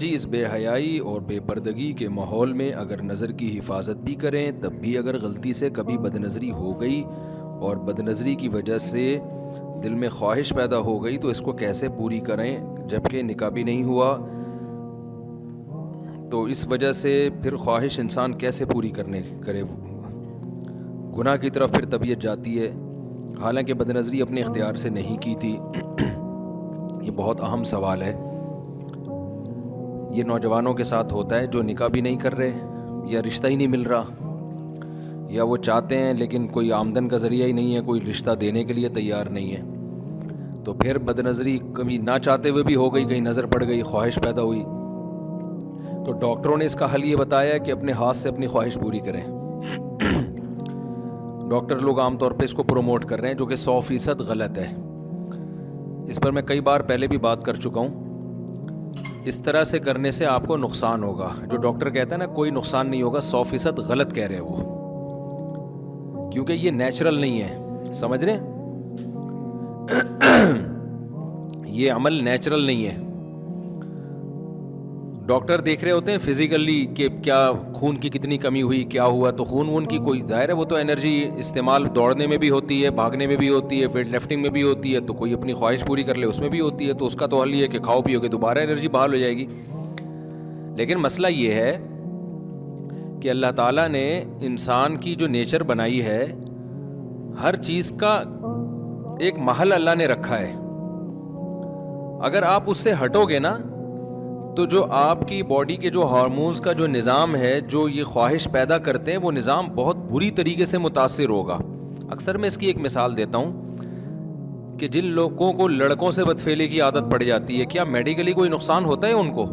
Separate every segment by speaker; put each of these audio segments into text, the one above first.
Speaker 1: جی اس بے حیائی اور بے پردگی کے ماحول میں اگر نظر کی حفاظت بھی کریں تب بھی اگر غلطی سے کبھی بد نظری ہو گئی اور بد نظری کی وجہ سے دل میں خواہش پیدا ہو گئی تو اس کو کیسے پوری کریں جبکہ نکاح بھی نہیں ہوا؟ تو اس وجہ سے پھر خواہش انسان کیسے پوری کرے؟ گناہ کی طرف پھر طبیعت جاتی ہے، حالانکہ بد نظری اپنے اختیار سے نہیں کی تھی۔ یہ بہت اہم سوال ہے۔ یہ نوجوانوں کے ساتھ ہوتا ہے جو نکاح بھی نہیں کر رہے، یا رشتہ ہی نہیں مل رہا، یا وہ چاہتے ہیں لیکن کوئی آمدن کا ذریعہ ہی نہیں ہے، کوئی رشتہ دینے کے لیے تیار نہیں ہے، تو پھر بد نظری کبھی نہ چاہتے ہوئے بھی ہو گئی، کہیں نظر پڑ گئی، خواہش پیدا ہوئی، تو ڈاکٹروں نے اس کا حل یہ بتایا کہ اپنے ہاتھ سے اپنی خواہش پوری کریں۔ ڈاکٹر لوگ عام طور پہ اس کو پروموٹ کر رہے ہیں، جو کہ 100% غلط ہے۔ اس پر میں کئی بار پہلے بھی بات کر چکا ہوں۔ اس طرح سے کرنے سے آپ کو نقصان ہوگا۔ جو ڈاکٹر کہتا ہے نا کوئی نقصان نہیں ہوگا، 100% غلط کہہ رہے ہیں وہ، کیونکہ یہ نیچرل نہیں ہے، سمجھ رہے ہیں؟ یہ عمل نیچرل نہیں ہے۔ ڈاکٹر دیکھ رہے ہوتے ہیں فزیکلی کہ کیا خون کی کتنی کمی ہوئی، کیا ہوا، تو خون وون کی کوئی ظاہر ہے وہ تو انرجی استعمال دوڑنے میں بھی ہوتی ہے، بھاگنے میں بھی ہوتی ہے، ویٹ لفٹنگ میں بھی ہوتی ہے، تو کوئی اپنی خواہش پوری کر لے اس میں بھی ہوتی ہے، تو اس کا تو حل یہ ہے کہ کھاؤ پیو گے دوبارہ انرجی بحال ہو جائے گی۔ لیکن مسئلہ یہ ہے کہ اللہ تعالیٰ نے انسان کی جو نیچر بنائی ہے، ہر چیز کا ایک محل اللہ نے رکھا ہے۔ اگر آپ اس سے ہٹو گے نا تو جو آپ کی باڈی کے جو ہارمونز کا جو نظام ہے، جو یہ خواہش پیدا کرتے ہیں، وہ نظام بہت بری طریقے سے متاثر ہوگا۔ اکثر میں اس کی ایک مثال دیتا ہوں کہ جن لوگوں کو لڑکوں سے بدفعلی کی عادت پڑ جاتی ہے، کیا میڈیکلی کوئی نقصان ہوتا ہے ان کو؟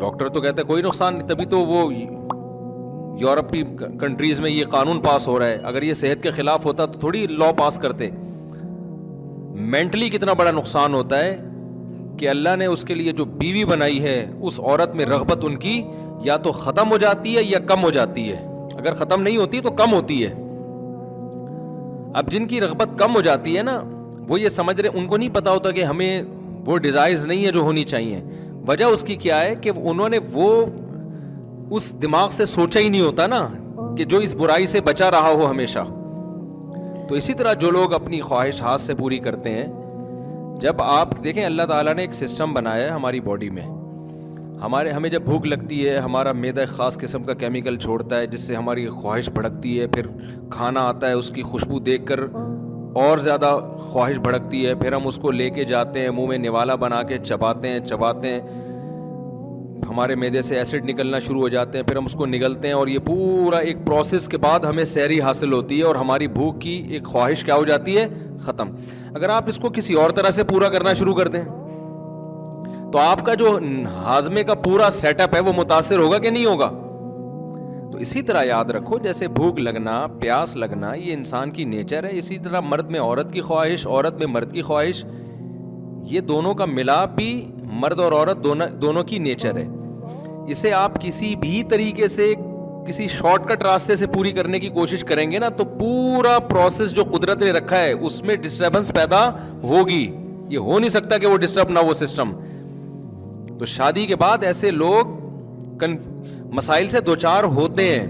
Speaker 1: ڈاکٹر تو کہتے ہیں کوئی نقصان نہیں، تبھی تو وہ یورپی کنٹریز میں یہ قانون پاس ہو رہا ہے۔ اگر یہ صحت کے خلاف ہوتا تو تھوڑی لا پاس کرتے۔ مینٹلی کتنا بڑا نقصان ہوتا ہے کہ اللہ نے اس کے لیے جو بیوی بنائی ہے، اس عورت میں رغبت ان کی یا تو ختم ہو جاتی ہے یا کم ہو جاتی ہے۔ اگر ختم نہیں ہوتی تو کم ہوتی ہے۔ اب جن کی رغبت کم ہو جاتی ہے نا، وہ یہ سمجھ رہے، ان کو نہیں پتا ہوتا کہ ہمیں وہ ڈیزائرز نہیں ہے جو ہونی چاہیے۔ وجہ اس کی کیا ہے کہ انہوں نے وہ اس دماغ سے سوچا ہی نہیں ہوتا نا کہ جو اس برائی سے بچا رہا ہو ہمیشہ۔ تو اسی طرح جو لوگ اپنی خواہش ہاتھ سے پوری کرتے ہیں، جب آپ دیکھیں اللہ تعالیٰ نے ایک سسٹم بنایا ہے ہماری باڈی میں، ہمیں جب بھوک لگتی ہے، ہمارا معدہ خاص قسم کا کیمیکل چھوڑتا ہے جس سے ہماری خواہش بھڑکتی ہے، پھر کھانا آتا ہے، اس کی خوشبو دیکھ کر اور زیادہ خواہش بھڑکتی ہے، پھر ہم اس کو لے کے جاتے ہیں، منہ میں نوالا بنا کے چباتے ہیں، ہمارے معدے سے ایسڈ نکلنا شروع ہو جاتے ہیں، پھر ہم اس کو نگلتے ہیں، اور یہ پورا ایک پروسیس کے بعد ہمیں سحری حاصل ہوتی ہے اور ہماری بھوک کی ایک خواہش کیا ہو جاتی ہے؟ ختم۔ اگر آپ اس کو کسی اور طرح سے پورا کرنا شروع کر دیں تو آپ کا جو ہاضمے کا پورا سیٹ اپ ہے وہ متاثر ہوگا کہ نہیں ہوگا؟ تو اسی طرح یاد رکھو، جیسے بھوک لگنا، پیاس لگنا، یہ انسان کی نیچر ہے، اسی طرح مرد میں عورت کی خواہش، عورت میں مرد کی خواہش، یہ دونوں کا ملاپ بھی مرد اور عورت دونوں کی نیچر ہے۔ اسے آپ کسی بھی طریقے سے کسی شارٹ کٹ راستے سے پوری کرنے کی کوشش کریں گے نا تو پورا پروسیس جو قدرت نے رکھا ہے اس میں ڈسٹربنس پیدا ہوگی۔ یہ ہو نہیں سکتا کہ وہ ڈسٹرب نہ ہو سسٹم۔ تو شادی کے بعد ایسے لوگ مسائل سے دوچار ہوتے ہیں۔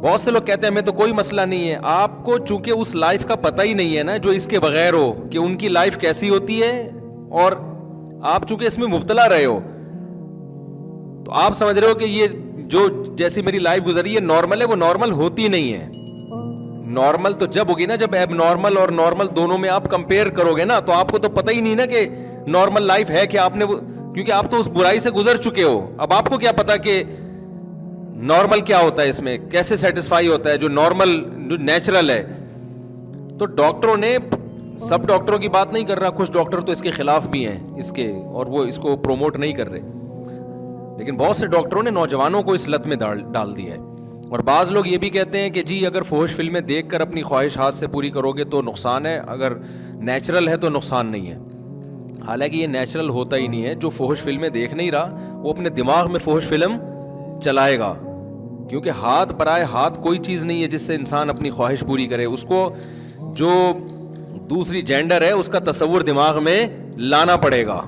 Speaker 1: بہت سے لوگ کہتے ہیں ہمیں تو کوئی مسئلہ نہیں ہے۔ آپ کو چونکہ اس لائف کا پتہ ہی نہیں ہے نا جو اس کے بغیر ہو، کہ ان کی لائف کیسی ہوتی ہے، اور آپ چونکہ اس میں مبتلا رہے ہو تو آپ سمجھ رہے ہو کہ یہ جو جیسی میری لائف گزری ہے نارمل ہے، وہ نارمل ہوتی نہیں ہے۔ نارمل تو جب ہوگی نا جب ایب نارمل اور نارمل دونوں میں آپ کمپیئر کرو گے نا، تو آپ کو تو پتہ ہی نہیں نا کہ نارمل لائف ہے کہ آپ نے، کیونکہ آپ تو اس برائی سے گزر چکے ہو۔ اب آپ کو کیا پتا کہ نارمل کیا ہوتا ہے، اس میں کیسے سیٹسفائی ہوتا ہے جو نارمل جو نیچرل ہے۔ تو ڈاکٹروں نے، سب ڈاکٹروں کی بات نہیں کر رہا، کچھ ڈاکٹر تو اس کے خلاف بھی ہیں اس کے، اور وہ اس کو پروموٹ نہیں کر رہے، لیکن بہت سے ڈاکٹروں نے نوجوانوں کو اس لت میں ڈال دیا ہے۔ اور بعض لوگ یہ بھی کہتے ہیں کہ جی اگر فحش فلمیں دیکھ کر اپنی خواہش ہاتھ سے پوری کرو گے تو نقصان ہے، اگر نیچرل ہے تو نقصان نہیں ہے۔ حالانکہ یہ نیچرل ہوتا ہی نہیں ہے۔ جو فحش فلمیں دیکھ نہیں رہا وہ اپنے دماغ میں فحش فلم چلائے گا، کیونکہ ہاتھ برائے ہاتھ کوئی چیز نہیں ہے جس سے انسان اپنی خواہش پوری کرے۔ اس کو جو دوسری جینڈر ہے اس کا تصور دماغ میں لانا پڑے گا،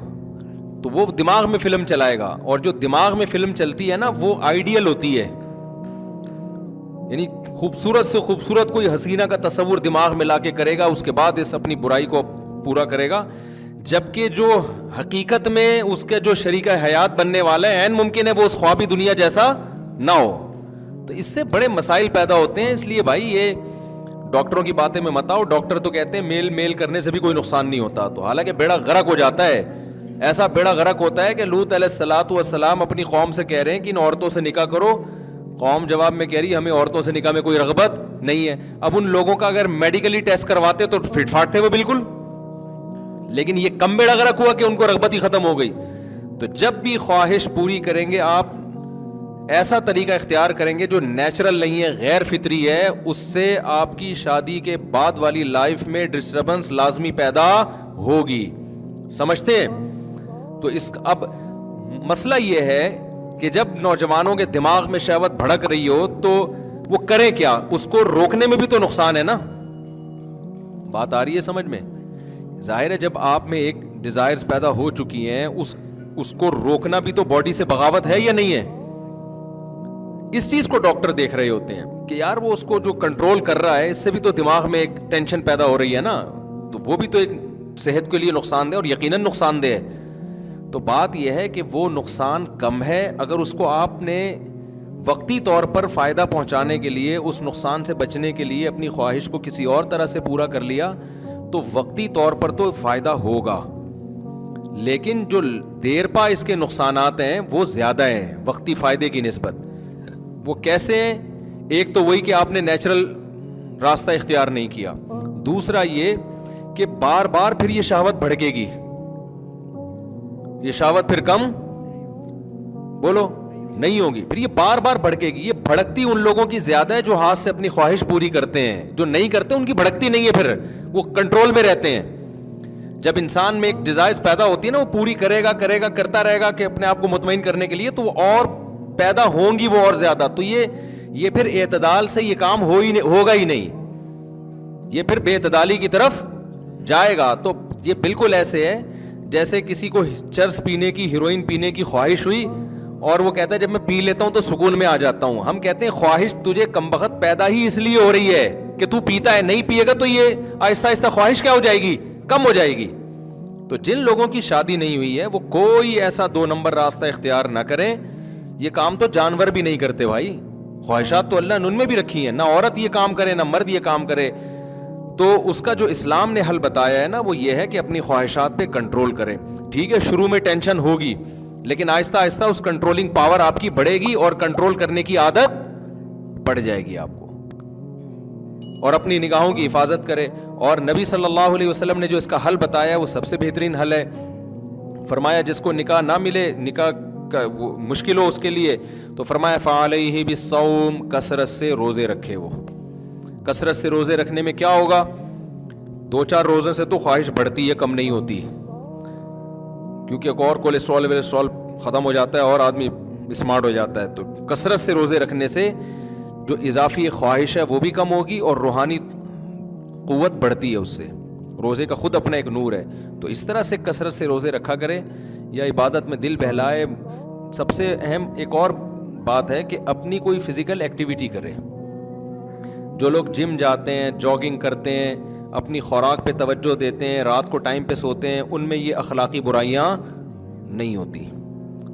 Speaker 1: تو وہ دماغ میں فلم چلائے گا, اور جو دماغ میں فلم چلتی ہے نا وہ آئیڈیل ہوتی ہے, یعنی خوبصورت سے خوبصورت کوئی حسینہ کا تصور دماغ میں لا کے کرے گا, اس کے بعد اس اپنی برائی کو پورا کرے گا, جبکہ جو حقیقت میں اس کے جو شریک حیات بننے والا ہے عین ممکن ہے وہ اس خوابی دنیا جیسا نہ ہو. تو اس سے بڑے مسائل پیدا ہوتے ہیں. اس لیے بھائی یہ ڈاکٹروں کی باتیں میں مت آؤ, ڈاکٹر تو کہتے ہیں میل کرنے سے بھی کوئی نقصان نہیں ہوتا, تو حالانکہ بیڑا غرق ہو جاتا ہے. ایسا بیڑا غرق ہوتا ہے کہ لوط علیہ الصلوۃ والسلام اپنی قوم سے کہہ رہے ہیں کہ ان عورتوں سے نکاح کرو, قوم جواب میں کہہ رہی ہے ہمیں عورتوں سے نکاح میں کوئی رغبت نہیں ہے. اب ان لوگوں کا اگر میڈیکلی ٹیسٹ کرواتے تو فٹ فاٹ تھے وہ بالکل, لیکن یہ کم بیڑا غرق ہوا کہ ان کو رغبت ہی ختم ہو گئی. تو جب بھی خواہش پوری کریں گے آپ ایسا طریقہ اختیار کریں گے جو نیچرل نہیں ہے, غیر فطری ہے, اس سے آپ کی شادی کے بعد والی لائف میں ڈسٹربنس لازمی پیدا ہوگی. سمجھتے ہیں؟ تو اس اب مسئلہ یہ ہے کہ جب نوجوانوں کے دماغ میں شہوت بھڑک رہی ہو تو وہ کریں کیا, اس کو روکنے میں بھی تو نقصان ہے نا. بات آ رہی ہے سمجھ میں؟ ظاہر ہے جب آپ میں ایک ڈیزائرز پیدا ہو چکی ہیں اس کو روکنا بھی تو باڈی سے بغاوت ہے یا نہیں ہے. اس چیز کو ڈاکٹر دیکھ رہے ہوتے ہیں کہ یار وہ اس کو جو کنٹرول کر رہا ہے اس سے بھی تو دماغ میں ایک ٹینشن پیدا ہو رہی ہے نا, تو وہ بھی تو ایک صحت کے لیے نقصان دہ اور یقیناً نقصان دہ ہے. تو بات یہ ہے کہ وہ نقصان کم ہے اگر اس کو آپ نے وقتی طور پر فائدہ پہنچانے کے لیے, اس نقصان سے بچنے کے لیے اپنی خواہش کو کسی اور طرح سے پورا کر لیا تو وقتی طور پر تو فائدہ ہوگا, لیکن جو دیر پا اس کے نقصانات ہیں وہ زیادہ ہیں وقتی فائدے کی نسبت. وہ کیسے ہیں؟ ایک تو وہی کہ آپ نے نیچرل راستہ اختیار نہیں کیا, دوسرا یہ کہ بار بار پھر یہ شہوت بھڑکے گی, یہ شہوت پھر کم بولو نہیں ہوگی, پھر یہ بار بار بھڑکے گی. یہ بھڑکتی ان لوگوں کی زیادہ ہے جو ہاتھ سے اپنی خواہش پوری کرتے ہیں, جو نہیں کرتے ان کی بھڑکتی نہیں ہے, پھر وہ کنٹرول میں رہتے ہیں. جب انسان میں ایک ڈیزائر پیدا ہوتی ہے نا, وہ پوری کرے گا کرتا رہے گا کہ اپنے آپ کو مطمئن کرنے کے لیے, تو وہ اور پیدا ہوں گی وہ اور زیادہ. تو یہ پھر اعتدال سے یہ کام ہوگا ہی نہیں, یہ پھر بے اعتدالی کی طرف جائے گا. تو یہ بالکل ایسے ہے جیسے کسی کو چرس پینے کی, ہیروئن پینے کی خواہش ہوئی اور وہ کہتا ہے جب میں پی لیتا ہوں تو سکون میں آ جاتا ہوں. ہم کہتے ہیں خواہش تجھے کمبخت پیدا ہی اس لیے ہو رہی ہے کہ تو پیتا ہے, نہیں پیے گا تو یہ آہستہ آہستہ خواہش کیا ہو جائے گی, کم ہو جائے گی. تو جن لوگوں کی شادی نہیں ہوئی ہے وہ کوئی ایسا 2 نمبر راستہ اختیار نہ کریں. یہ کام تو جانور بھی نہیں کرتے بھائی, خواہشات تو اللہ نے ان میں بھی رکھی ہیں, نہ عورت یہ کام کرے نہ مرد یہ کام کرے. تو اس کا جو اسلام نے حل بتایا ہے نا وہ یہ ہے کہ اپنی خواہشات پہ کنٹرول کریں. ٹھیک ہے شروع میں ٹینشن ہوگی, لیکن آہستہ آہستہ اس کنٹرولنگ پاور آپ کی بڑھے گی اور کنٹرول کرنے کی عادت پڑ جائے گی آپ کو, اور اپنی نگاہوں کی حفاظت کرے. اور نبی صلی اللہ علیہ وسلم نے جو اس کا حل بتایا وہ سب سے بہترین حل ہے. فرمایا جس کو نکاح نہ ملے, نکاح کا مشکل ہو اس کے لیے, تو فرمایا فعلیہ بالصوم, کثرت سے روزے رکھے. وہ کثرت سے روزے رکھنے میں کیا ہوگا, 2-4 روزے سے تو خواہش بڑھتی ہے, کم نہیں ہوتی, کیونکہ ایک اور کولیسٹرول ختم ہو جاتا ہے اور آدمی اسمارٹ ہو جاتا ہے. تو کثرت سے روزے رکھنے سے جو اضافی خواہش ہے وہ بھی کم ہوگی اور روحانی قوت بڑھتی ہے اس سے. روزے کا خود اپنا ایک نور ہے. تو اس طرح سے کثرت سے روزے رکھا کرے یا عبادت میں دل بہلائے. سب سے اہم ایک اور بات ہے کہ اپنی کوئی فزیکل ایکٹیویٹی کرے. جو لوگ جم جاتے ہیں, جاگنگ کرتے ہیں, اپنی خوراک پہ توجہ دیتے ہیں, رات کو ٹائم پہ سوتے ہیں, ان میں یہ اخلاقی برائیاں نہیں ہوتی.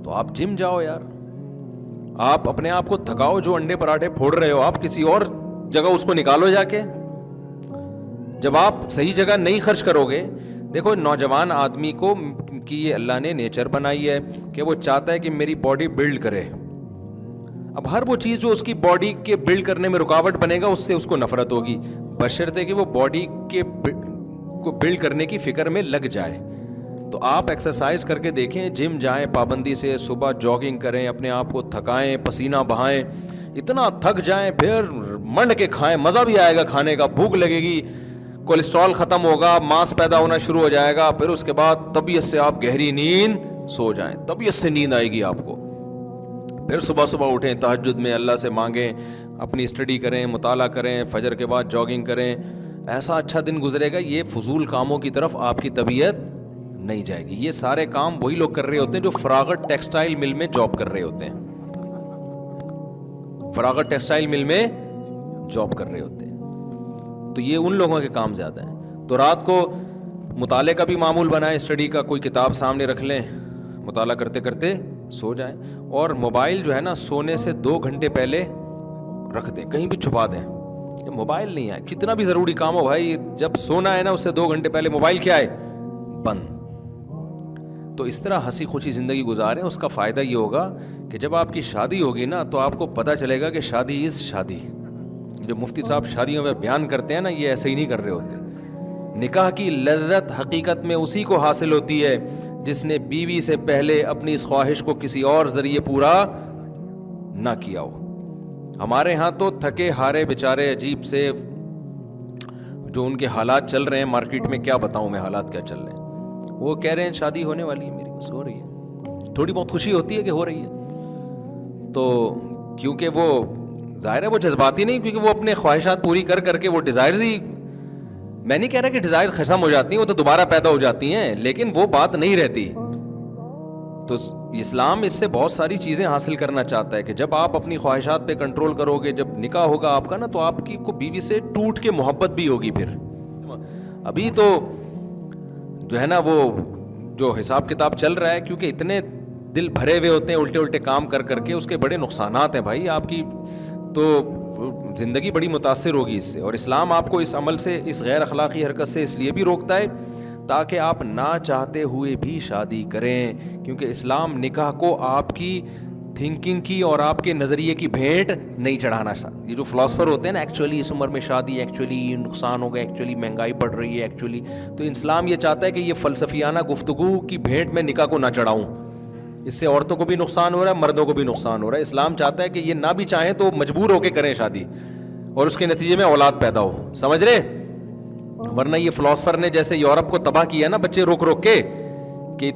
Speaker 1: تو آپ جم جاؤ یار, آپ اپنے آپ کو تھکاؤ. جو انڈے پراٹھے پھوڑ رہے ہو آپ کسی اور جگہ اس کو نکالو جا کے. جب آپ صحیح جگہ نہیں خرچ کرو گے, دیکھو نوجوان آدمی کو کی یہ اللہ نے نیچر بنائی ہے کہ وہ چاہتا ہے کہ میری باڈی بلڈ کرے. اب ہر وہ چیز جو اس کی باڈی کے بلڈ کرنے میں رکاوٹ بنے گا اس سے اس کو نفرت ہوگی, بشرطے کہ وہ باڈی کے کو بلڈ کرنے کی فکر میں لگ جائے. تو آپ ایکسرسائز کر کے دیکھیں, جم جائیں پابندی سے, صبح جاگنگ کریں, اپنے آپ کو تھکائیں, پسینہ بہائیں, اتنا تھک جائیں پھر منڈ کے کھائیں, مزہ بھی آئے گا کھانے کا, بھوک لگے گی, کولیسٹرول ختم ہوگا, ماس پیدا ہونا شروع ہو جائے گا. پھر اس کے بعد طبیعت سے آپ گہری نیند سو جائیں, طبیعت سے نیند آئے گی آپ کو. پھر صبح اٹھیں, تہجد میں اللہ سے مانگیں, اپنی اسٹڈی کریں, مطالعہ کریں, فجر کے بعد جاگنگ کریں. ایسا اچھا دن گزرے گا. یہ فضول کاموں کی طرف آپ کی طبیعت نہیں جائے گی. یہ سارے کام وہی لوگ کر رہے ہوتے ہیں جو فراغت ٹیکسٹائل مل میں جاب کر رہے ہوتے ہیں, فراغت ٹیکسٹائل مل میں جاب کر رہے ہوتے ہیں. تو یہ ان لوگوں کے کام زیادہ ہیں. تو رات کو مطالعے کا بھی معمول بنائیں, اسٹڈی کا, کوئی کتاب سامنے رکھ لیں, مطالعہ کرتے کرتے سو جائیں. اور موبائل جو ہے نا سونے سے 2 گھنٹے پہلے رکھ دیں, کہیں بھی چھپا دیں. موبائل نہیں ہے, کتنا بھی ضروری کام ہو بھائی, جب سونا ہے نا اس سے 2 گھنٹے پہلے موبائل کیا ہے, بند. تو اس طرح ہنسی خوشی زندگی گزاریں. اس کا فائدہ یہ ہوگا کہ جب آپ کی شادی ہوگی نا تو آپ کو پتہ چلے گا کہ شادی از شادی. جو مفتی صاحب شادیوں میں بیان کرتے ہیں نا, یہ ایسے ہی نہیں کر رہے ہوتے. نکاح کی لذت حقیقت میں اسی کو حاصل ہوتی ہے جس نے بیوی سے پہلے اپنی اس خواہش کو کسی اور ذریعے پورا نہ کیا ہو. ہمارے ہاں تو تھکے ہارے بیچارے عجیب سے جو ان کے حالات چل رہے ہیں مارکیٹ میں, کیا بتاؤں میں حالات کیا چل رہے ہیں. وہ کہہ رہے ہیں شادی ہونے والی ہے میری, بس ہو رہی ہے. تھوڑی بہت خوشی ہوتی ہے کہ ہو رہی ہے, تو کیونکہ وہ ظاہر ہے وہ جذباتی نہیں, کیونکہ وہ اپنے خواہشات پوری کر کر کے وہ ڈیزائرز ہی, میں نہیں کہہ رہا کہ ڈیزائر ختم ہو جاتی ہیں, وہ تو دوبارہ پیدا ہو جاتی ہیں, لیکن وہ بات نہیں رہتی. تو اسلام اس سے بہت ساری چیزیں حاصل کرنا چاہتا ہے کہ جب آپ اپنی خواہشات پہ کنٹرول کرو گے, جب نکاح ہوگا آپ کا نا, تو آپ کی کو بیوی سے ٹوٹ کے محبت بھی ہوگی. پھر ابھی تو جو ہے نا وہ جو حساب کتاب چل رہا ہے, کیونکہ اتنے دل بھرے ہوئے ہوتے ہیں الٹے الٹے کام کر کر کے, اس کے بڑے نقصانات ہیں بھائی آپ کی, تو زندگی بڑی متاثر ہوگی اس سے. اور اسلام آپ کو اس عمل سے, اس غیر اخلاقی حرکت سے اس لیے بھی روکتا ہے تاکہ آپ نہ چاہتے ہوئے بھی شادی کریں, کیونکہ اسلام نکاح کو آپ کی تھنکنگ کی اور آپ کے نظریے کی بھیٹ نہیں چڑھانا. یہ جو فلاسفر ہوتے ہیں نا, ایکچولی اس عمر میں شادی, ایکچولی نقصان ہوگا, ایکچولی مہنگائی بڑھ رہی ہے, ایکچولی, تو اسلام یہ چاہتا ہے کہ یہ فلسفیانہ گفتگو کی بھیٹ میں نکاح کو نہ چڑھاؤں. اس سے عورتوں کو بھی نقصان ہو رہا ہے, مردوں کو بھی نقصان ہو رہا ہے. اسلام چاہتا ہے کہ یہ نہ بھی چاہیں تو مجبور ہو کے کریں شادی, اور اس کے نتیجے میں اولاد پیدا ہو. سمجھ رہے؟ ورنہ یہ فلاسفر نے جیسے یورپ کو تباہ کیا نا بچے روک روک کے, کہ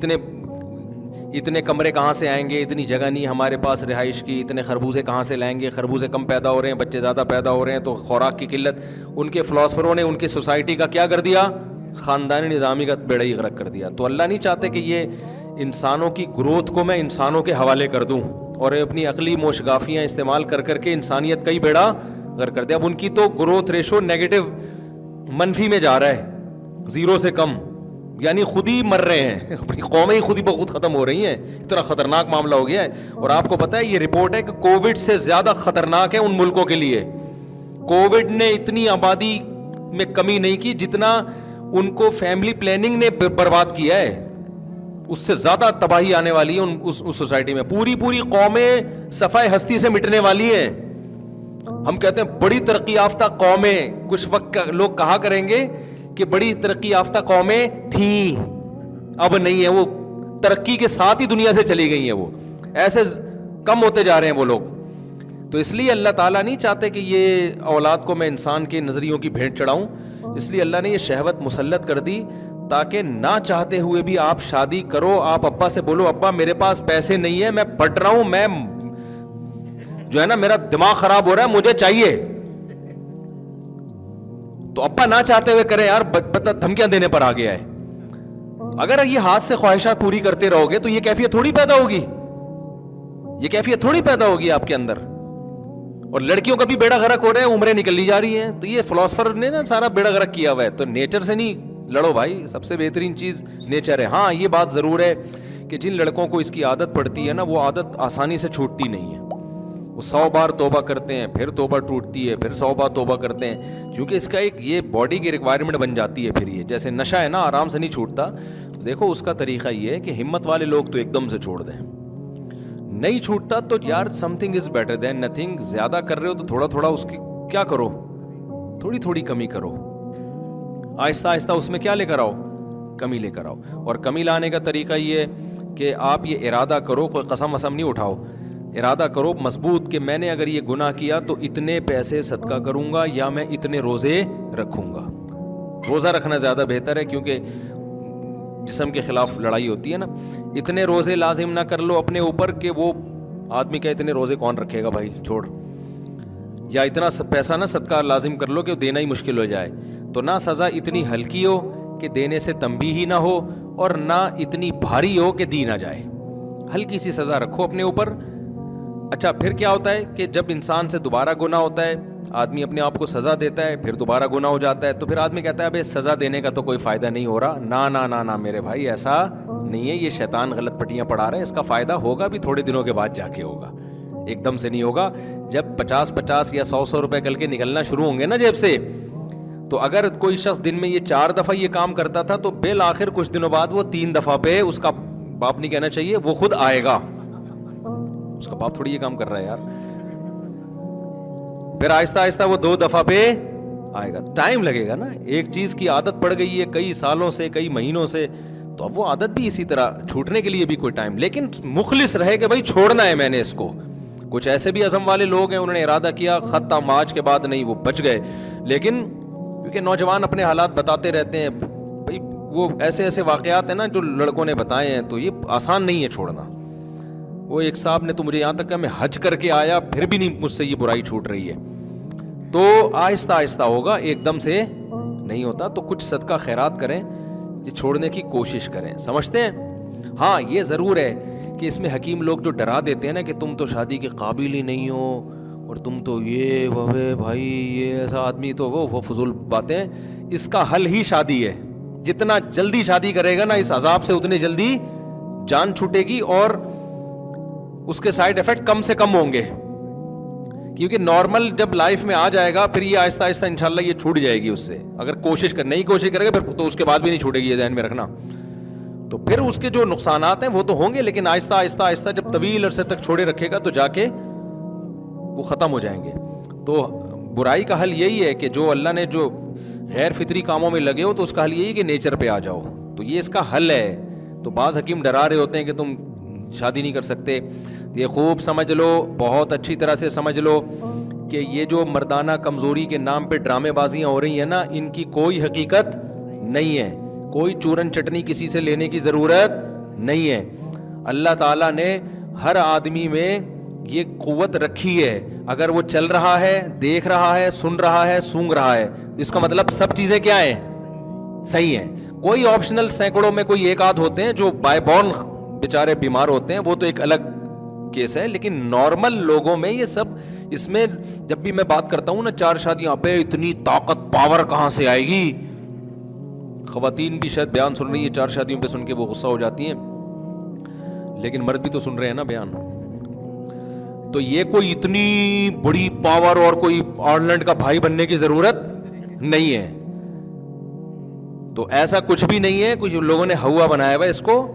Speaker 1: اتنے کمرے کہاں سے آئیں گے, اتنی جگہ نہیں ہمارے پاس رہائش کی, اتنے خربوزے کہاں سے لائیں گے, خربوزے کم پیدا ہو رہے ہیں, بچے زیادہ پیدا ہو رہے ہیں, تو خوراک کی قلت. ان کے فلاسفروں نے ان کی سوسائٹی کا کیا کر دیا, خاندانی نظامی کا بیڑا ہی غرق کر دیا. تو اللہ نہیں چاہتے کہ یہ انسانوں کی گروتھ کو میں انسانوں کے حوالے کر دوں اور اپنی عقلی موشگافیاں استعمال کر کر کے انسانیت کا ہی بیڑا غرق کر دے. اب ان کی تو گروتھ ریشو نیگیٹو, منفی میں جا رہا ہے, 0 سے کم, یعنی خود ہی مر رہے ہیں, اپنی قومیں ہی خود ہی بخود ختم ہو رہی ہیں. اتنا خطرناک معاملہ ہو گیا ہے. اور آپ کو پتہ ہے یہ رپورٹ ہے کہ کووڈ سے زیادہ خطرناک ہے ان ملکوں کے لیے. کووڈ نے اتنی آبادی میں کمی نہیں کی جتنا ان کو فیملی پلاننگ نے برباد کیا ہے. اس سے زیادہ تباہی آنے والی ہے اس سوسائٹی میں. پوری قومیں صفحہ ہستی سے مٹنے والی ہیں. ہم کہتے ہیں بڑی ترقی یافتہ قومیں, کچھ وقت لوگ کہا کریں گے کہ بڑی ترقی یافتہ قومیں تھیں, اب نہیں ہے, وہ ترقی کے ساتھ ہی دنیا سے چلی گئی ہیں, وہ ایسے کم ہوتے جا رہے ہیں وہ لوگ. تو اس لیے اللہ تعالیٰ نہیں چاہتے کہ یہ اولاد کو میں انسان کے نظریوں کی بھیٹ چڑھاؤں. اس لیے اللہ نے یہ شہوت مسلط کر دی تاکہ نہ چاہتے ہوئے بھی آپ شادی کرو. آپ ابا سے بولو, ابا میرے پاس پیسے نہیں ہیں, میں پڑھ رہا ہوں, میں جو ہے نا میرا دماغ خراب ہو رہا ہے, مجھے چاہیے. تو ابا نہ چاہتے ہوئے کرے یار, دھمکیاں دینے پر آ گیا ہے. اگر یہ ہاتھ سے خواہشات پوری کرتے رہو گے تو یہ کیفیت تھوڑی پیدا ہوگی, یہ کیفیت تھوڑی پیدا ہوگی آپ کے اندر. اور لڑکیوں کا بھی بیڑا غرق ہو رہا ہے, عمریں نکلی جا رہی ہیں. تو یہ فلاسفر نے نا سارا بیڑا غرق کیا ہوا ہے. تو نیچر سے نہیں لڑو بھائی, سب سے بہترین چیز نیچر ہے. ہاں یہ بات ضرور ہے کہ جن لڑکوں کو اس کی عادت پڑتی ہے نا, وہ عادت آسانی سے چھوٹتی نہیں ہے. وہ 100 بار توبہ کرتے ہیں, پھر توبہ ٹوٹتی ہے, پھر 100 بار توبہ کرتے ہیں, کیونکہ اس کا ایک یہ باڈی کی ریکوائرمنٹ بن جاتی ہے. پھر یہ جیسے نشہ ہے نا, آرام سے نہیں چھوٹتا. تو دیکھو اس کا طریقہ یہ ہے کہ ہمت والے لوگ تو ایک دم سے چھوڑ دیں. نہیں چھوٹتا تو یار some thing is better than nothing. زیادہ کر رہے ہو تو تھوڑا تھوڑا اس کی کیا کرو, تھوڑی تھوڑی کمی کرو. آہستہ آہستہ اس میں کیا لے کر آؤ, کمی لے کر آؤ. اور کمی لانے کا طریقہ یہ ہے کہ آپ یہ ارادہ کرو, کوئی قسم وسم نہیں اٹھاؤ, ارادہ کرو مضبوط کہ میں نے اگر یہ گناہ کیا تو اتنے پیسے صدقہ کروں گا یا میں اتنے روزے رکھوں گا. روزہ رکھنا زیادہ بہتر ہے کیونکہ جسم کے خلاف لڑائی ہوتی ہے نا. اتنے روزے لازم نہ کر لو اپنے اوپر کہ وہ آدمی کا اتنے روزے کون رکھے گا بھائی, چھوڑ. یا اتنا پیسہ نہ صدقہ لازم کر لو کہ دینا ہی مشکل ہو جائے. تو نہ سزا اتنی ہلکی ہو کہ دینے سے تنبیہ نہ ہو اور نہ اتنی بھاری ہو کہ دی نہ جائے. ہلکی سی سزا رکھو اپنے اوپر. اچھا پھر کیا ہوتا ہے کہ جب انسان سے دوبارہ گناہ ہوتا ہے, آدمی اپنے آپ کو سزا دیتا ہے, پھر دوبارہ گناہ ہو جاتا ہے, تو پھر آدمی کہتا ہے ابے سزا دینے کا تو کوئی فائدہ نہیں ہو رہا. نہ میرے بھائی ایسا نہیں ہے, یہ شیطان غلط پٹیاں پڑھا رہا ہے. اس کا فائدہ ہوگا بھی تھوڑے دنوں کے بعد جا کے ہوگا, ایک دم سے نہیں ہوگا. جب 50 یا 100 روپے کل کے نکلنا شروع ہوں گے نا جیب سے, تو اگر کوئی شخص دن میں یہ 4 دفعہ یہ کام کرتا تھا تو بالآخر کچھ دنوں بعد وہ 3 دفعہ پہ, اس کا باپ نہیں کہنا چاہیے, وہ خود آئے گا. اس کا باپ تھوڑی یہ کام کر رہا ہے یار. پھر آہستہ آہستہ وہ 2 دفعہ پہ آئے گا. ٹائم لگے گا نا, ایک چیز کی عادت پڑ گئی ہے کئی سالوں سے, کئی مہینوں سے, تو اب وہ عادت بھی اسی طرح چھوٹنے کے لیے بھی کوئی ٹائم. لیکن مخلص رہے کہ بھائی چھوڑنا ہے میں نے اس کو. کچھ ایسے بھی عزم والے لوگ ہیں, انہوں نے ارادہ کیا, ختم, آج کے بعد نہیں, وہ بچ گئے. لیکن کیونکہ نوجوان اپنے حالات بتاتے رہتے ہیں بھائی, وہ ایسے ایسے واقعات ہیں نا جو لڑکوں نے بتائے ہیں, تو یہ آسان نہیں ہے چھوڑنا. وہ ایک صاحب نے تو مجھے یہاں تک کہ میں حج کر کے آیا پھر بھی نہیں مجھ سے یہ برائی چھوٹ رہی ہے. تو آہستہ آہستہ ہوگا, ایک دم سے نہیں ہوتا. تو کچھ صدقہ خیرات کریں, یہ چھوڑنے کی کوشش کریں. سمجھتے ہیں؟ ہاں یہ ضرور ہے کہ اس میں حکیم لوگ جو ڈرا دیتے ہیں نا کہ تم تو شادی کے قابل ہی نہیں ہو, اور تم تو یہ بھائی بھائی یہ ایسا آدمی, تو وہ فضول باتیں. اس کا حل ہی شادی ہے. جتنا جلدی شادی کرے گا نا اس عذاب سے اتنی جلدی جان چھوٹے گی, اور اس کے سائیڈ ایفیکٹ کم سے کم ہوں گے. کیونکہ نارمل جب لائف میں آ جائے گا پھر یہ آہستہ آہستہ انشاءاللہ یہ چھوٹ جائے گی اس سے. اگر نہیں کوشش کرے گا پھر تو اس کے بعد بھی نہیں چھوٹے گی, یہ ذہن میں رکھنا. تو پھر اس کے جو نقصانات ہیں وہ تو ہوں گے, لیکن آہستہ آہستہ آہستہ جب طویل عرصے تک چھوڑے رکھے گا تو جا کے وہ ختم ہو جائیں گے. تو برائی کا حل یہی ہے کہ جو اللہ نے جو غیر فطری کاموں میں لگے ہو تو اس کا حل یہی ہے کہ نیچر پہ آ جاؤ. تو یہ اس کا حل ہے. تو بعض حکیم ڈرا رہے ہوتے ہیں کہ تم شادی نہیں کر سکتے. یہ خوب سمجھ لو, بہت اچھی طرح سے سمجھ لو کہ یہ جو مردانہ کمزوری کے نام پہ ڈرامے بازیاں ہو رہی ہیں نا, ان کی کوئی حقیقت نہیں ہے. کوئی چورن چٹنی کسی سے لینے کی ضرورت نہیں ہے. اللہ تعالیٰ نے ہر آدمی میں یہ قوت رکھی ہے. اگر وہ چل رہا ہے, دیکھ رہا ہے, سن رہا ہے, سونگ رہا ہے, اس کا مطلب سب چیزیں کیا ہیں؟ صحیح ہیں. کوئی آپشنل سینکڑوں میں کوئی ایک آدھ ہوتے ہیں جو بائی بورن بیچارے بیمار ہوتے ہیں, وہ تو ایک الگ کیس ہے. لیکن نارمل لوگوں میں یہ سب, اس میں جب بھی میں بات کرتا ہوں نا 4 شادیاں پہ, اتنی طاقت پاور کہاں سے آئے گی. خواتین بھی شاید بیان سن رہی ہیں 4 شادیوں پہ سن کے وہ غصہ ہو جاتی ہیں, لیکن مرد بھی تو سن رہے ہیں نا بیان. تو یہ کوئی اتنی بڑی پاور اور کوئی آئرلینڈ کا بھائی بننے کی ضرورت نہیں ہے. تو ایسا کچھ بھی نہیں ہے. کچھ لوگوں نے ہوا بنایا ہوا اس کو.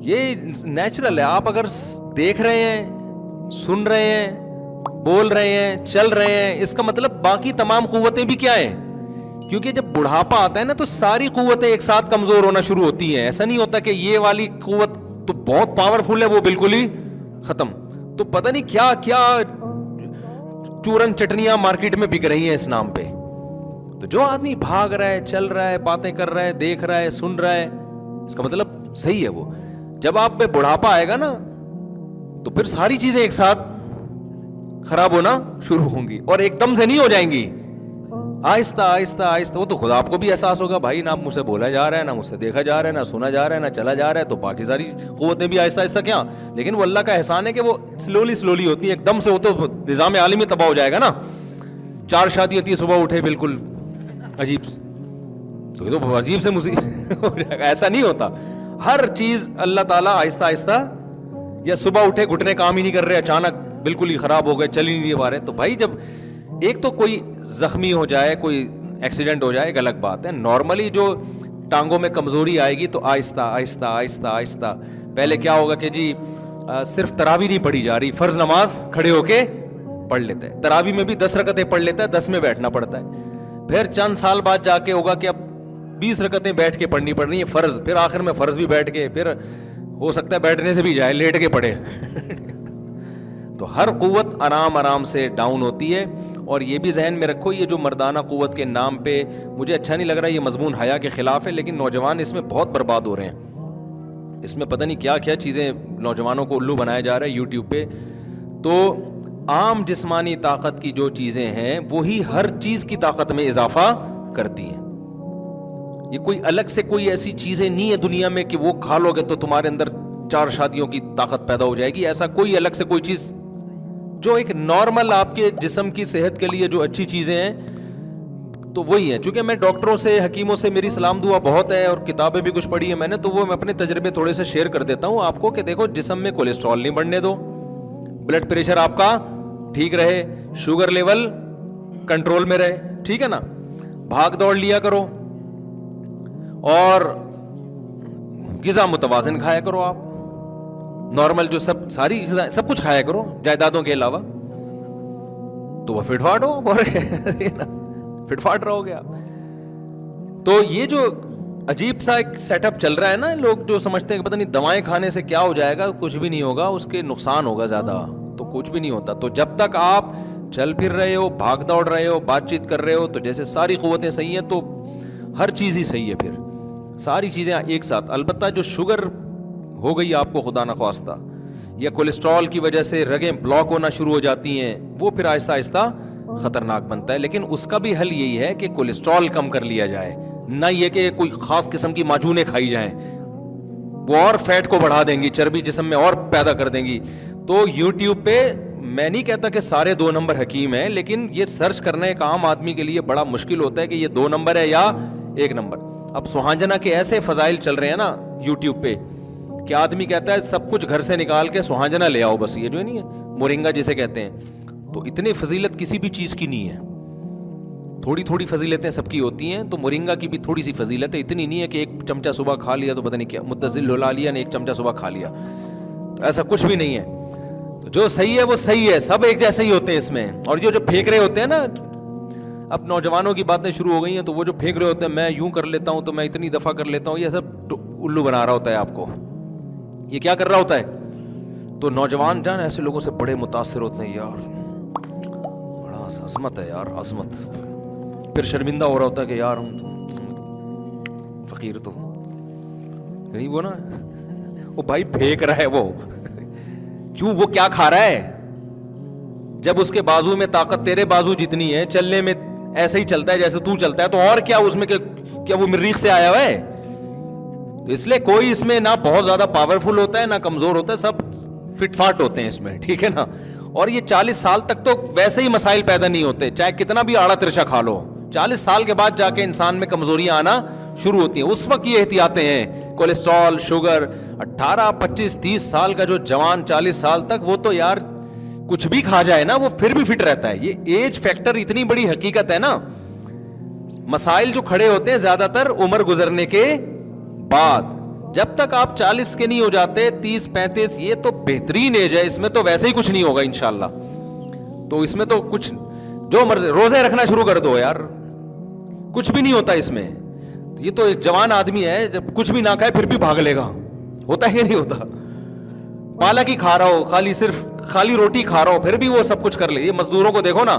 Speaker 1: یہ نیچرل ہے. آپ اگر دیکھ رہے ہیں, سن رہے ہیں, بول رہے ہیں, چل رہے ہیں, اس کا مطلب باقی تمام قوتیں بھی کیا ہیں. کیونکہ جب بڑھاپا آتا ہے نا تو ساری قوتیں ایک ساتھ کمزور ہونا شروع ہوتی ہیں. ایسا نہیں ہوتا کہ یہ والی قوت تو بہت پاورفل ہے وہ بالکل ہی ختم. تو پتہ نہیں کیا کیا چورن چٹنیاں مارکیٹ میں بک رہی ہیں اس نام پہ. تو جو آدمی بھاگ رہا ہے, چل رہا ہے, باتیں کر رہا ہے, دیکھ رہا ہے, سن رہا ہے, اس کا مطلب صحیح ہے وہ. جب آپ پہ بڑھاپا آئے گا نا تو پھر ساری چیزیں ایک ساتھ خراب ہونا شروع ہوں گی, اور ایک دم سے نہیں ہو جائیں گی, آہستہ آہستہ آہستہ. وہ تو خود آپ کو بھی احساس ہوگا بھائی نہ مجھ سے بولا جا رہا ہے, نہ مجھ سے دیکھا جا رہا ہے, نہ سنا جا رہا ہے, نہ چلا جا رہا ہے, تو باقی ساری قوتیں بھی آہستہ آہستہ کیا. لیکن وہ اللہ کا احسان ہے کہ وہ سلولی ہوتی ہیں. ایک دم سے وہ تو نظام عالمی تباہ ہو جائے گا نا. 4 شادی ہوتی ہے, صبح اٹھے بالکل عجیب سے, تو یہ تو عجیب سے مصیبت ہو جائے گا. ایسا نہیں ہوتا. ہر چیز اللہ تعالیٰ آہستہ آہستہ, یا صبح اٹھے گھٹنے کام ہی نہیں کر رہے, اچانک بالکل ہی خراب ہو گئے, چل ہی نہیں پا رہے. تو بھائی جب ایک تو کوئی زخمی ہو جائے, کوئی ایکسیڈنٹ ہو جائے, ایک الگ بات ہے. نارملی جو ٹانگوں میں کمزوری آئے گی تو آہستہ آہستہ آہستہ آہستہ. پہلے کیا ہوگا کہ جی صرف تراویح نہیں پڑھی جا رہی, فرض نماز کھڑے ہو کے پڑھ لیتا ہے. تراویح میں بھی 10 رکعتیں پڑھ لیتا ہے, 10 میں بیٹھنا پڑتا ہے. پھر چند سال بعد جا کے ہوگا کہ اب 20 رکعتیں بیٹھ کے پڑھنی پڑ رہی ہیں فرض. پھر آخر میں فرض بھی بیٹھ کے, پھر ہو سکتا ہے بیٹھنے سے بھی جائے, لیٹ کے پڑھے. تو ہر قوت آرام آرام سے ڈاؤن ہوتی ہے. اور یہ بھی ذہن میں رکھو, یہ جو مردانہ قوت کے نام پہ, مجھے اچھا نہیں لگ رہا, یہ مضمون حیا کے خلاف ہے, لیکن نوجوان اس میں بہت برباد ہو رہے ہیں. اس میں پتہ نہیں کیا کیا چیزیں نوجوانوں کو الو بنایا جا رہا ہے یوٹیوب پہ. تو عام جسمانی طاقت کی جو چیزیں ہیں وہی ہر چیز کی طاقت میں اضافہ کرتی ہیں. یہ کوئی الگ سے کوئی ایسی چیزیں نہیں ہے دنیا میں کہ وہ کھا لو گے تو تمہارے اندر 4 شادیوں کی طاقت پیدا ہو جائے گی. ایسا کوئی الگ سے کوئی چیز, جو ایک نارمل آپ کے جسم کی صحت کے لیے جو اچھی چیزیں ہیں تو وہی ہیں. چونکہ میں ڈاکٹروں سے, حکیموں سے میری سلام دعا بہت ہے اور کتابیں بھی کچھ پڑھی ہیں میں نے, تو وہ میں اپنے تجربے تھوڑے سے شیئر کر دیتا ہوں آپ کو کہ دیکھو جسم میں کولیسٹرول نہیں بڑھنے دو, بلڈ پریشر آپ کا ٹھیک رہے, شوگر لیول کنٹرول میں رہے, ٹھیک ہے نا, بھاگ دوڑ لیا کرو اور غذا متوازن کھایا کرو, آپ نارمل جو ساری غذا سب کچھ کھایا کرو جائیدادوں کے علاوہ, تو وہ فٹ فاٹ ہو اور فٹ فاٹ رہو گے آپ. تو یہ جو عجیب سا ایک سیٹ اپ چل رہا ہے نا, لوگ جو سمجھتے ہیں کہ پتہ نہیں دوائیں کھانے سے کیا ہو جائے گا, کچھ بھی نہیں ہوگا, اس کے نقصان ہوگا زیادہ, تو کچھ بھی نہیں ہوتا. تو جب تک آپ چل پھر رہے ہو, بھاگ دوڑ رہے ہو, بات چیت کر رہے ہو, تو جیسے ساری قوتیں صحیح ہیں تو ہر چیز ہی صحیح ہے, پھر ساری چیزیں ایک ساتھ. البتہ جو شوگر ہو گئی آپ کو خدا نخواستہ, یا کولیسٹرول کی وجہ سے رگیں بلاک ہونا شروع ہو جاتی ہیں, وہ پھر آہستہ آہستہ خطرناک بنتا ہے. لیکن اس کا بھی حل یہی ہے کہ کولیسٹرول کم کر لیا جائے, نہ یہ کہ کوئی خاص قسم کی معجونیں کھائی جائیں, وہ اور فیٹ کو بڑھا دیں گی, چربی جسم میں اور پیدا کر دیں گی. تو یوٹیوب پہ میں نہیں کہتا کہ سارے 2 نمبر حکیم ہیں, لیکن یہ سرچ کرنا ایک عام آدمی کے لیے بڑا مشکل ہوتا ہے کہ یہ 2 نمبر ہے یا 1 نمبر. اب سوہانجنا کے ایسے فضائل چل رہے ہیں نا یوٹیوب پہ کہ آدمی کہتا ہے سب کچھ گھر سے نکال کے سوہانجنا لے آؤ, بس یہ جو نہیں ہے مورنگا جسے کہتے ہیں. تو اتنی فضیلت کسی بھی چیز کی نہیں ہے, تھوڑی تھوڑی فضیلتیں سب کی ہوتی ہیں. تو مورنگا کی بھی تھوڑی سی فضیلت ہے, اتنی نہیں ہے کہ 1 چمچہ صبح کھا لیا تو پتہ نہیں کیا متزل ہلالیہ نے 1 چمچہ صبح کھا لیا, تو ایسا کچھ بھی نہیں ہے. تو جو صحیح ہے وہ صحیح ہے, سب ایک جیسے ہی ہوتے ہیں اس میں. اور جو پھینک رہے ہوتے ہیں نا, اب نوجوانوں کی باتیں شروع ہو گئی ہیں, تو وہ جو پھینک رہے ہوتے ہیں میں یوں کر لیتا ہوں تو میں اتنی دفعہ کر لیتا ہوں, یہ سب الو بنا رہا ہوتا ہے آپ کو. یہ کیا کر رہا ہوتا ہے؟ تو نوجوان جان ایسے لوگوں سے بڑے متاثر ہوتے ہیں, یار بڑا عظمت ہے یار, عظمت. پھر شرمندہ ہو رہا ہوتا ہے کہ یار ہم تو فقیر تو نہیں, وہ نا وہ بھائی پھینک رہا ہے, وہ کیوں, وہ کیا کھا رہا ہے؟ جب اس کے بازو میں طاقت تیرے بازو جتنی ہے, چلنے میں ایسے ہی چلتا ہے جیسے تو چلتا ہے, تو اور کیا اس میں, کیا وہ مریخ سے آیا ہوا ہے؟ تو اس لیے کوئی اس میں نہ بہت زیادہ پاورفل ہوتا ہے نہ کمزور ہوتا ہے, سب فٹ فاٹ ہوتے ہیں اس میں, ٹھیک ہے نا. اور یہ 40 سال تک تو ویسے ہی مسائل پیدا نہیں ہوتے, چاہے کتنا بھی آڑا ترچا کھا لو. 40 سال کے بعد جا کے انسان میں کمزوریاں آنا شروع ہوتی ہیں. اس وقت یہ احتیاطیں ہیں, کولیسٹرول, شوگر. 18, 25, 30 سال کا جو جوان 40 سال تک, وہ تو یار کچھ بھی کھا جائے نا وہ پھر بھی فٹ رہتا ہے. یہ ایج فیکٹر اتنی بڑی حقیقت ہے نا. مسائل جو کھڑے ہوتے ہیں زیادہ تر عمر گزرنے کے بعد, جب تک آپ 40 کے نہیں ہو جاتے, 30, 35, یہ تو بہترین ایج ہے, اس میں تو ویسے ہی کچھ نہیں ہوگا انشاءاللہ. تو اس میں تو کچھ جو مرضی, روزے رکھنا شروع کر دو یار, کچھ بھی نہیں ہوتا اس میں. یہ تو ایک جوان آدمی ہے, جب کچھ بھی نہ کھائے پھر بھی بھاگ لے گا, ہوتا ہے نہیں ہوتا. پالک ہی کھا رہا ہو, صرف خالی روٹی کھا رہا ہو, پھر بھی وہ سب کچھ کر لے. یہ مزدوروں کو دیکھو نا,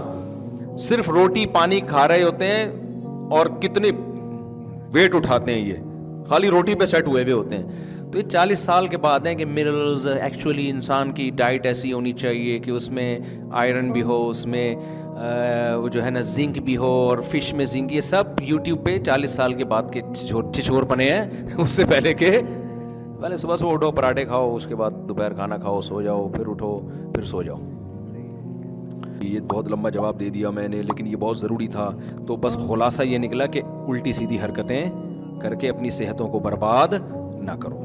Speaker 1: صرف روٹی پانی کھا رہے ہوتے ہیں اور کتنے ویٹ اٹھاتے ہیں, یہ خالی روٹی پہ سیٹ ہوئے ہوتے ہیں. تو یہ 40 سال کے بعد ہیں کہ منرلز, ایکچولی انسان کی ڈائٹ ایسی ہونی چاہیے کہ اس میں آئرن بھی ہو, اس میں وہ جو ہے نا زنک بھی ہو, اور فش میں زنک. یہ سب یوٹیوب پہ 40 سال کے بعد کے چھچور پنے ہیں. اس سے پہلے کہ پہلے صبح اٹھو, پراٹھے کھاؤ, اس کے بعد دوپہر کھانا کھاؤ, سو جاؤ, پھر اٹھو, پھر سو جاؤ. یہ بہت لمبا جواب دے دیا میں نے, لیکن یہ بہت ضروری تھا. تو بس خلاصہ یہ نکلا کہ الٹی سیدھی حرکتیں کر کے اپنی صحتوں کو برباد نہ کرو.